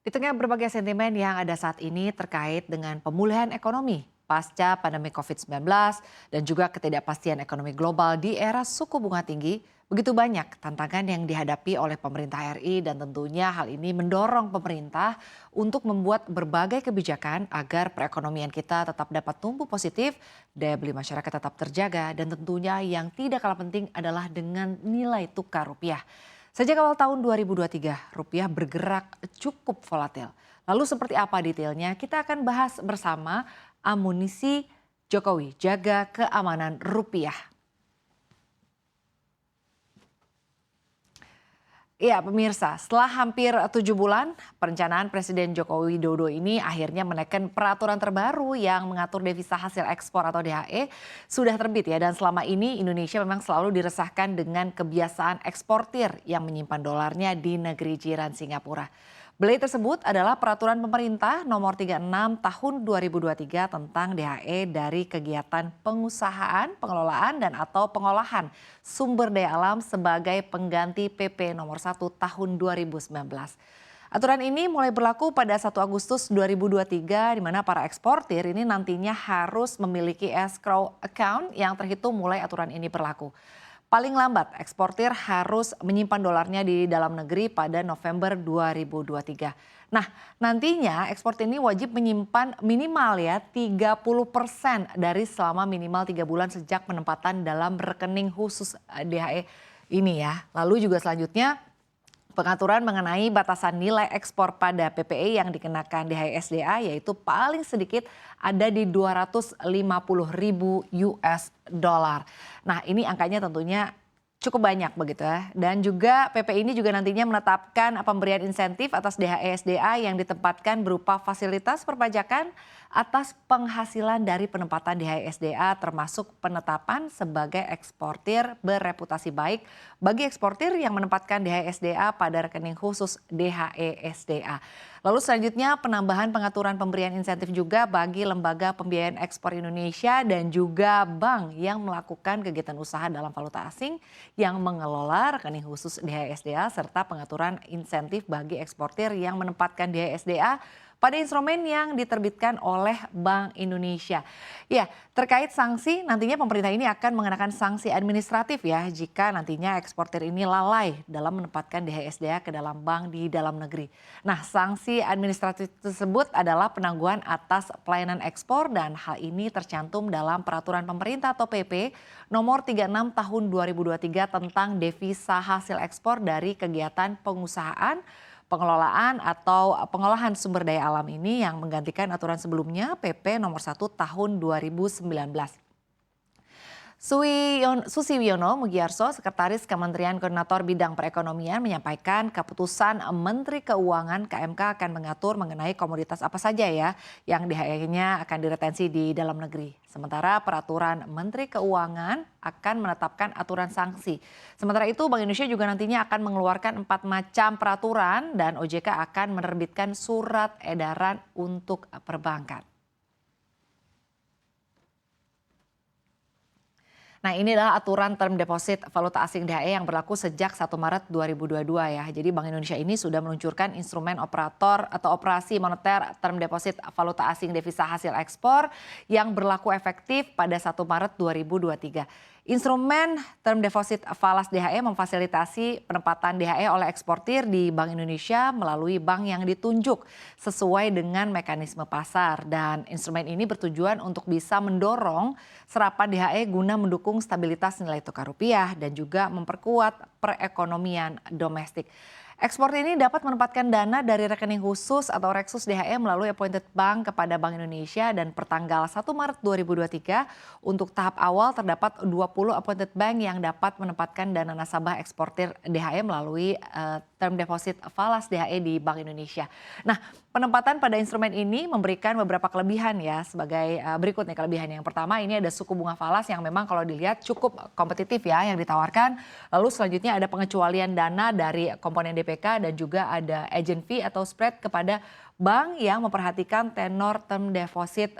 Di tengah berbagai sentimen yang ada saat ini terkait dengan pemulihan ekonomi pasca pandemi COVID-19 dan juga ketidakpastian ekonomi global di era suku bunga tinggi, begitu banyak tantangan yang dihadapi oleh pemerintah RI dan tentunya hal ini mendorong pemerintah untuk membuat berbagai kebijakan agar perekonomian kita tetap dapat tumbuh positif, daya beli masyarakat tetap terjaga dan tentunya yang tidak kalah penting adalah dengan nilai tukar rupiah. Sejak awal tahun 2023, rupiah bergerak cukup volatil. Lalu seperti apa detailnya? Kita akan bahas bersama amunisi Jokowi, jaga keamanan rupiah. Iya pemirsa, setelah hampir 7 bulan, perencanaan Presiden Joko Widodo ini akhirnya menaikkan peraturan terbaru yang mengatur devisa hasil ekspor atau DHE sudah terbit ya. Dan selama ini Indonesia memang selalu diresahkan dengan kebiasaan eksportir yang menyimpan dolarnya di negeri jiran Singapura. Belai tersebut adalah peraturan pemerintah nomor 36 tahun 2023 tentang DHE dari kegiatan pengusahaan, pengelolaan dan atau pengolahan sumber daya alam sebagai pengganti PP nomor 1 tahun 2019. Aturan ini mulai berlaku pada 1 Agustus 2023 di mana para eksportir ini nantinya harus memiliki escrow account yang terhitung mulai aturan ini berlaku. Paling lambat, eksportir harus menyimpan dolarnya di dalam negeri pada November 2023. Nah, nantinya eksportir ini wajib menyimpan minimal ya 30% dari selama minimal 3 bulan sejak penempatan dalam rekening khusus DHE ini ya. Lalu juga selanjutnya pengaturan mengenai batasan nilai ekspor pada PPE yang dikenakan DHSDA yaitu paling sedikit ada di 250.000 US dollar. Nah ini angkanya tentunya cukup banyak begitu ya. Dan juga PPI ini juga nantinya menetapkan pemberian insentif atas DHSDA yang ditempatkan berupa fasilitas perpajakan atas penghasilan dari penempatan DHSDA termasuk penetapan sebagai eksportir bereputasi baik bagi eksportir yang menempatkan DHSDA pada rekening khusus DHESDA. Lalu selanjutnya penambahan pengaturan pemberian insentif juga bagi lembaga pembiayaan ekspor Indonesia dan juga bank yang melakukan kegiatan usaha dalam valuta asing yang mengelola rekening khusus DHSDA serta pengaturan insentif bagi eksportir yang menempatkan DHSDA pada instrumen yang diterbitkan oleh Bank Indonesia. Ya, terkait sanksi nantinya pemerintah ini akan mengenakan sanksi administratif ya jika nantinya eksportir ini lalai dalam menempatkan DHSDA ke dalam bank di dalam negeri. Nah, sanksi administratif tersebut adalah penangguhan atas pelayanan ekspor dan hal ini tercantum dalam peraturan pemerintah atau PP nomor 36 tahun 2023 tentang devisa hasil ekspor dari kegiatan pengusahaan pengelolaan atau pengolahan sumber daya alam ini yang menggantikan aturan sebelumnya PP nomor 1 tahun 2019. Susiwiono Mugiarso, Sekretaris Kementerian Koordinator Bidang Perekonomian menyampaikan keputusan Menteri Keuangan KMK akan mengatur mengenai komoditas apa saja ya yang DHE-nya akan diretensi di dalam negeri. Sementara peraturan Menteri Keuangan akan menetapkan aturan sanksi. Sementara itu Bank Indonesia juga nantinya akan mengeluarkan 4 macam peraturan dan OJK akan menerbitkan surat edaran untuk perbankan. Nah ini adalah aturan term deposit valuta asing DHE yang berlaku sejak 1 Maret 2022 ya. Jadi Bank Indonesia ini sudah meluncurkan instrumen operator atau operasi moneter term deposit valuta asing devisa hasil ekspor yang berlaku efektif pada 1 Maret 2023. Instrumen term deposit falas DHE memfasilitasi penempatan DHE oleh eksportir di Bank Indonesia melalui bank yang ditunjuk sesuai dengan mekanisme pasar dan instrumen ini bertujuan untuk bisa mendorong serapan DHE guna mendukung stabilitas nilai tukar rupiah dan juga memperkuat perekonomian domestik. Eksportir ini dapat menempatkan dana dari rekening khusus atau Reksus DHE melalui appointed bank kepada Bank Indonesia dan pertanggal 1 Maret 2023 untuk tahap awal terdapat 20 appointed bank yang dapat menempatkan dana nasabah eksportir DHE melalui term deposit falas DHE di Bank Indonesia. Nah, penempatan pada instrumen ini memberikan beberapa kelebihan ya sebagai berikut nih kelebihan. Yang pertama ini ada suku bunga falas yang memang kalau dilihat cukup kompetitif ya yang ditawarkan. Lalu selanjutnya ada pengecualian dana dari komponen DPK dan juga ada agent fee atau spread kepada bank yang memperhatikan tenor term deposit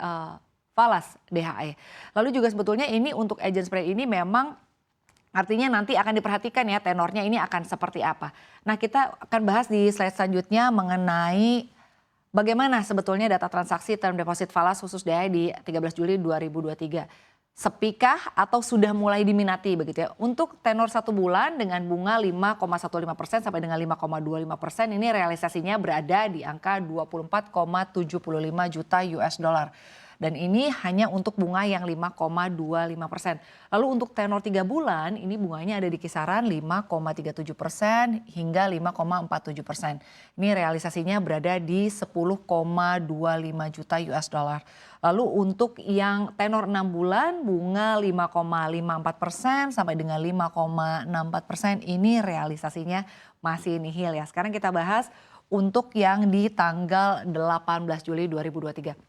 falas DHE. Lalu juga sebetulnya ini untuk agent spread ini memang Artinya nanti akan diperhatikan ya tenornya ini akan seperti apa. Nah, kita akan bahas di slide selanjutnya mengenai bagaimana sebetulnya data transaksi term deposit falas khusus DAI di 13 Juli 2023. Sepikah atau sudah mulai diminati begitu ya. Untuk tenor 1 bulan dengan bunga 5,15% sampai dengan 5,25% ini realisasinya berada di angka 24,75 juta US dollar. Dan ini hanya untuk bunga yang 5,25%. Lalu untuk tenor 3 bulan ini bunganya ada di kisaran 5,37% hingga 5,47%. Ini realisasinya berada di 10,25 juta US dollar. Lalu untuk yang tenor 6 bulan bunga 5,54% sampai dengan 5,64% ini realisasinya masih nihil ya. Sekarang kita bahas untuk yang di tanggal 18 Juli 2023.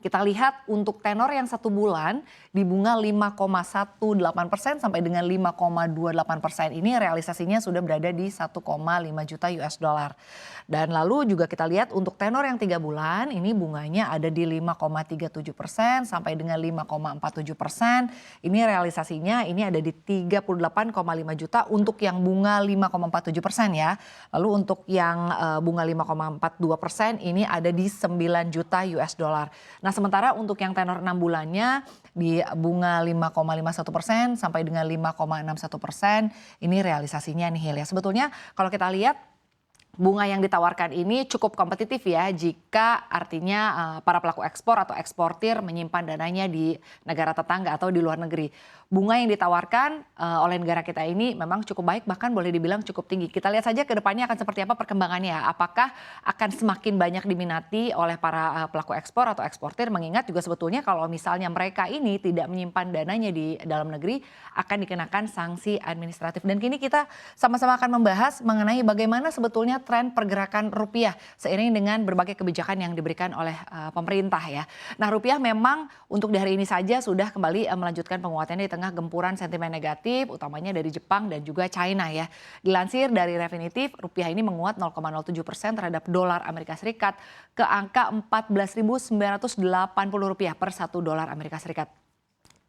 Kita lihat untuk tenor yang 1 bulan di bunga 5,18% sampai dengan 5,28%. Ini realisasinya sudah berada di 1,5 juta US dollar. Dan lalu juga kita lihat untuk tenor yang 3 bulan ini bunganya ada di 5,37% sampai dengan 5,47%. Ini realisasinya ini ada di 38,5 juta untuk yang bunga 5,47% ya. Lalu untuk yang bunga 5,42% ini ada di 9 juta US dollar. Nah, sementara untuk yang tenor 6 bulannya di bunga 5,51% sampai dengan 5,61% ini realisasinya nihil ya. Sebetulnya kalau kita lihat bunga yang ditawarkan ini cukup kompetitif ya jika artinya para pelaku ekspor atau eksportir menyimpan dananya di negara tetangga atau di luar negeri. Bunga yang ditawarkan oleh negara kita ini memang cukup baik, bahkan boleh dibilang cukup tinggi. Kita lihat saja ke depannya akan seperti apa perkembangannya. Apakah akan semakin banyak diminati oleh para pelaku ekspor atau eksportir, mengingat juga sebetulnya kalau misalnya mereka ini tidak menyimpan dananya di dalam negeri akan dikenakan sanksi administratif. Dan kini kita sama-sama akan membahas mengenai bagaimana sebetulnya tren pergerakan rupiah seiring dengan berbagai kebijakan yang diberikan oleh pemerintah ya. Nah, rupiah memang untuk di hari ini saja sudah kembali melanjutkan penguatannya di tengah gempuran sentimen negatif utamanya dari Jepang dan juga China ya. Dilansir dari Refinitiv, rupiah ini menguat 0,07% terhadap dolar Amerika Serikat ke angka 14.980 rupiah per 1 dolar Amerika Serikat.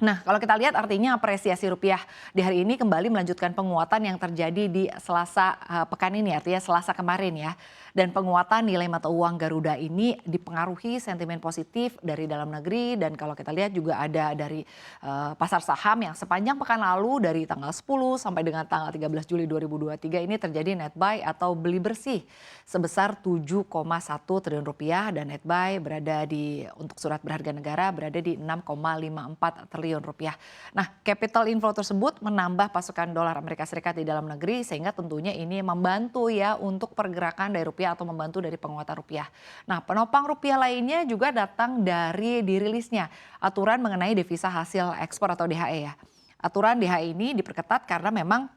Nah, kalau kita lihat artinya apresiasi rupiah di hari ini kembali melanjutkan penguatan yang terjadi di Selasa pekan ini, artinya Selasa kemarin ya. Dan penguatan nilai mata uang Garuda ini dipengaruhi sentimen positif dari dalam negeri, dan kalau kita lihat juga ada dari pasar saham yang sepanjang pekan lalu dari tanggal 10 sampai dengan tanggal 13 Juli 2023 ini terjadi net buy atau beli bersih sebesar 7,1 triliun rupiah, dan net buy berada di untuk surat berharga negara berada di 6,54 triliun rupiah. Nah, capital inflow tersebut menambah pasukan dolar Amerika Serikat di dalam negeri sehingga tentunya ini membantu ya untuk pergerakan dari rupiah atau membantu dari penguatan rupiah. Nah, penopang rupiah lainnya juga datang dari dirilisnya aturan mengenai devisa hasil ekspor atau DHE ya. Aturan DHE ini diperketat karena memang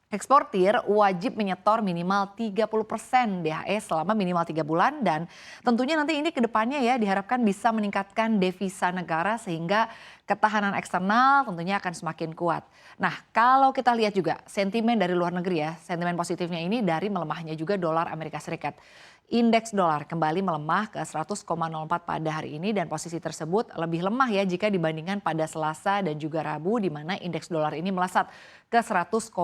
eksportir wajib menyetor minimal 30% DHE selama minimal 3 bulan, dan tentunya nanti ini ke depannya ya diharapkan bisa meningkatkan devisa negara sehingga ketahanan eksternal tentunya akan semakin kuat. Nah, kalau kita lihat juga sentimen dari luar negeri ya, sentimen positifnya ini dari melemahnya juga dolar Amerika Serikat. Indeks dolar kembali melemah ke 100,04 pada hari ini, dan posisi tersebut lebih lemah ya jika dibandingkan pada Selasa dan juga Rabu di mana indeks dolar ini melesat ke 100,28.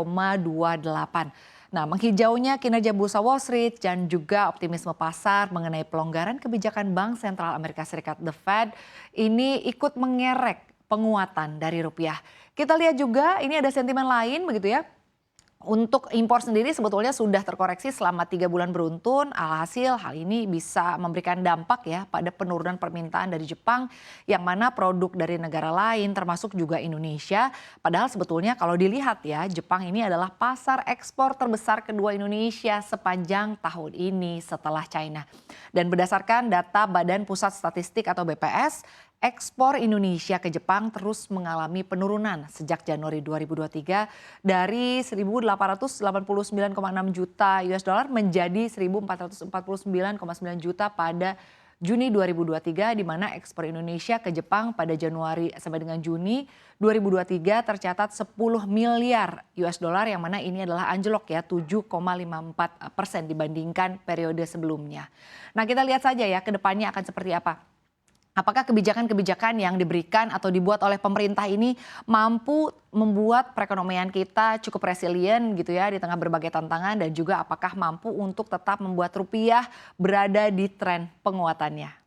Nah, menghijaunya kinerja bursa Wall Street dan juga optimisme pasar mengenai pelonggaran kebijakan Bank Sentral Amerika Serikat The Fed ini ikut mengerek penguatan dari rupiah. Kita lihat juga ini ada sentimen lain begitu ya. Untuk impor sendiri sebetulnya sudah terkoreksi selama 3 bulan beruntun. Alhasil hal ini bisa memberikan dampak ya pada penurunan permintaan dari Jepang yang mana produk dari negara lain termasuk juga Indonesia. Padahal sebetulnya kalau dilihat ya, Jepang ini adalah pasar ekspor terbesar kedua Indonesia sepanjang tahun ini setelah China. Dan berdasarkan data Badan Pusat Statistik atau BPS, ekspor Indonesia ke Jepang terus mengalami penurunan sejak Januari 2023 dari 1.889,6 juta US dollar menjadi 1.449,9 juta pada Juni 2023, di mana ekspor Indonesia ke Jepang pada Januari sampai dengan Juni 2023 tercatat 10 miliar US dollar, yang mana ini adalah anjlok ya 7,54% dibandingkan periode sebelumnya. Nah, kita lihat saja ya ke depannya akan seperti apa. Apakah kebijakan-kebijakan yang diberikan atau dibuat oleh pemerintah ini mampu membuat perekonomian kita cukup resilient gitu ya di tengah berbagai tantangan, dan juga apakah mampu untuk tetap membuat rupiah berada di tren penguatannya?